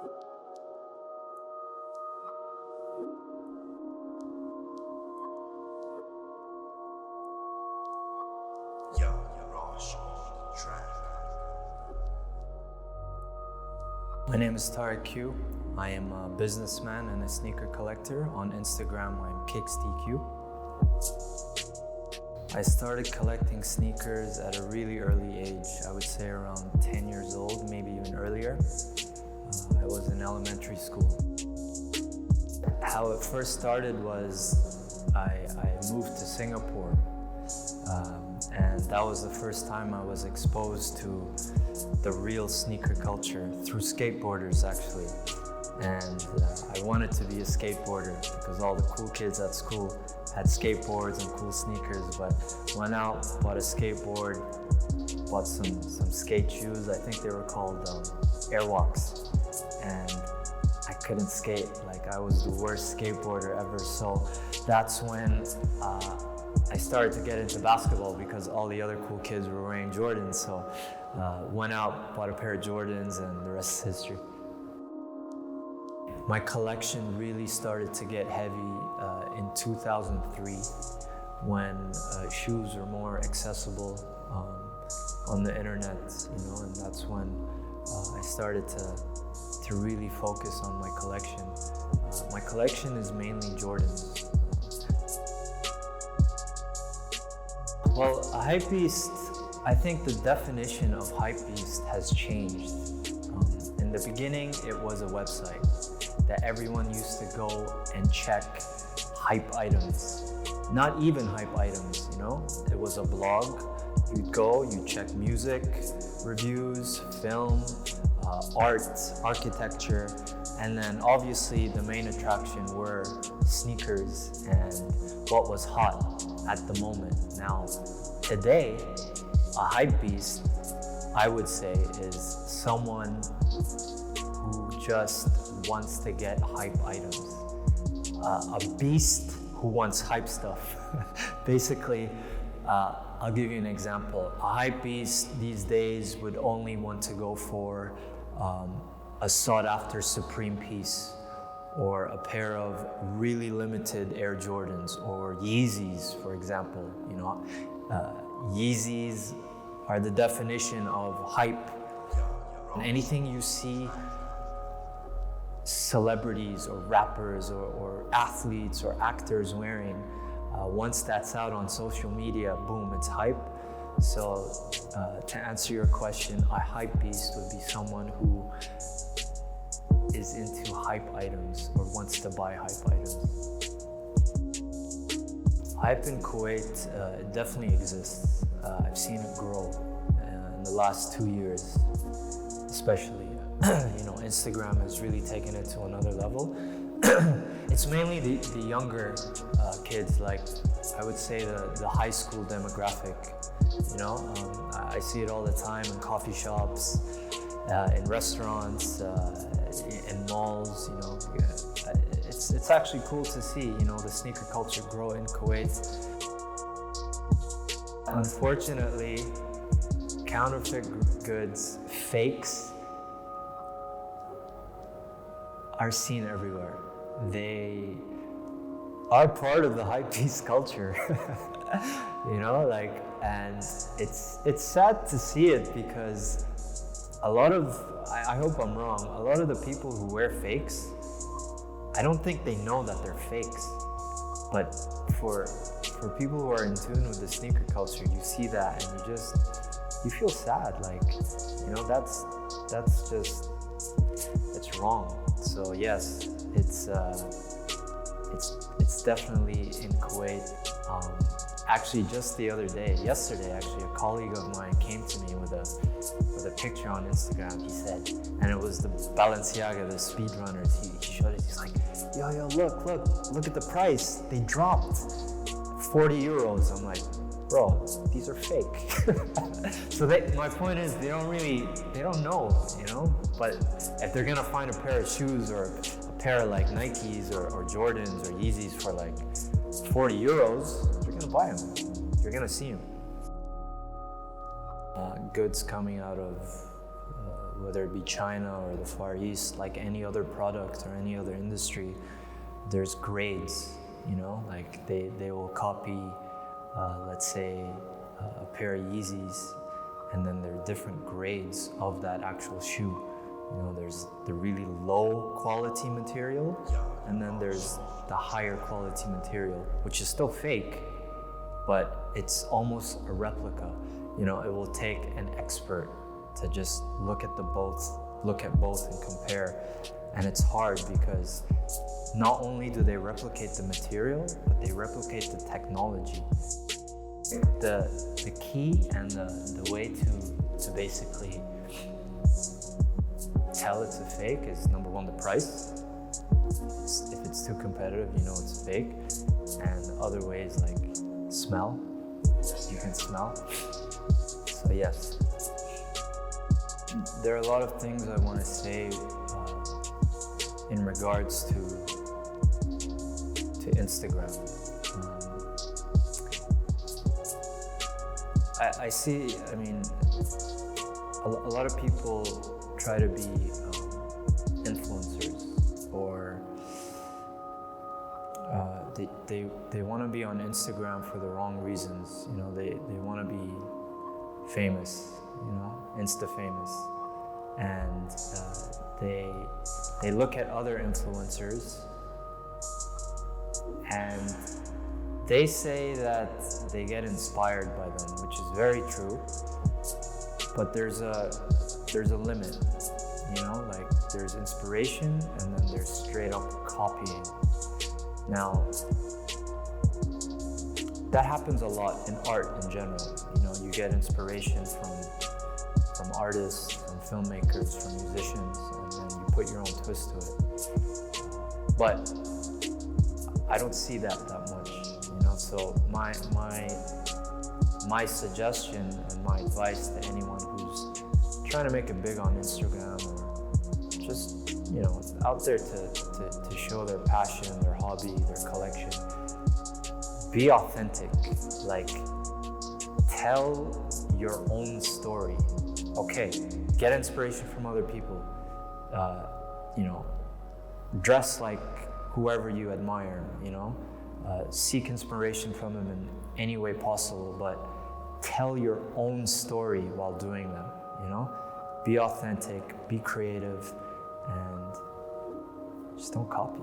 My name is Tariq Q. I am a businessman and a sneaker collector. On Instagram, I'm KicksDQ. I started collecting sneakers at a really early age. I would say around 10 years old, maybe even earlier. I was in elementary school. How it first started was I moved to Singapore. And that was the first time I was exposed to the real sneaker culture through skateboarders, actually. And I wanted to be a skateboarder because all the cool kids at school had skateboards and cool sneakers, but went out, bought a skateboard, bought some skate shoes. I think they were called Airwalks. And I couldn't skate. Like, I was the worst skateboarder ever. So that's when I started to get into basketball because all the other cool kids were wearing Jordans. So went out, bought a pair of Jordans, and the rest is history. My collection really started to get heavy in 2003 when shoes were more accessible on the internet, and that's when I started to really focus on my collection. My collection is mainly Jordans. Well, a hypebeast, I think the definition of hypebeast has changed. In the beginning, it was a website that everyone used to go and check hype items. Not even hype items, It was a blog. You'd go, you'd check music, reviews, film, art, architecture, and then obviously the main attraction were sneakers and what was hot at the moment. Now, today, a hypebeast, I would say, is someone who just wants to get hype items. A beast who wants hype stuff. Basically, I'll give you an example. A hype beast these days would only want to go for a sought-after Supreme piece, or a pair of really limited Air Jordans, or Yeezys, for example. Yeezys are the definition of hype. Anything you see celebrities or rappers or athletes or actors wearing, once that's out on social media, boom, it's hype. So to answer your question, a hype beast would be someone who is into hype items or wants to buy hype items. Hype in Kuwait, it definitely exists. I've seen it grow in the last 2 years, especially. Instagram has really taken it to another level. It's mainly the younger kids, like I would say the high school demographic. I see it all the time in coffee shops, in restaurants, in malls. It's actually cool to see, the sneaker culture grow in Kuwait. Unfortunately, counterfeit goods, fakes, are seen everywhere. They are part of the hypebeast culture, and it's sad to see it because a lot of, I hope I'm wrong, a lot of the people who wear fakes, I don't think they know that they're fakes. But for people who are in tune with the sneaker culture, you see that and you feel sad. It's wrong. So yes, it's definitely in Kuwait. Actually, just yesterday, a colleague of mine came to me with a picture on Instagram. He said, and it was the Balenciaga, the speedrunners. He showed it. He's like, yo, look at the price. They dropped 40 euros. I'm like, bro, these are fake. So my point is, they don't know, But if they're gonna find a pair of shoes or a pair of like Nikes or Jordans or Yeezys for like 40 euros, you're gonna buy them. You're gonna see them. Goods coming out of whether it be China or the Far East, like any other product or any other industry, there's grades, you know, like they will copy, let's say, a pair of Yeezys, and then there are different grades of that actual shoe. You know, there's the really low quality material, and then there's the higher quality material, which is still fake, but it's almost a replica. You know, it will take an expert to just look at both and compare. And it's hard because not only do they replicate the material, but they replicate the technology. The key and the way to basically tell it's a fake is, number one, the price. If it's too competitive, you know it's fake. And other ways like smell, you can smell. So yes, there are a lot of things I want to say in regards to Instagram. I see, I mean, a lot of people try to be influencers, or they want to be on Instagram for the wrong reasons. You know, they want to be famous, you know, Insta famous, and they look at other influencers and they say that they get inspired by them, which is very true, but there's a limit, you know, like there's inspiration and then there's straight up copying. Now, that happens a lot in art in general. You know, you get inspiration from artists, from filmmakers, from musicians, and then you put your own twist to it. But I don't see that much, you know. So my suggestion and my advice to anyone who's trying to make it big on Instagram, or just, you know, out there to show their passion, their hobby, their collection, be authentic. Like, tell your own story. Okay, get inspiration from other people. You know, dress like whoever you admire, you know. Seek inspiration from them in any way possible, but tell your own story while doing them, you know. Be authentic, be creative, and just don't copy.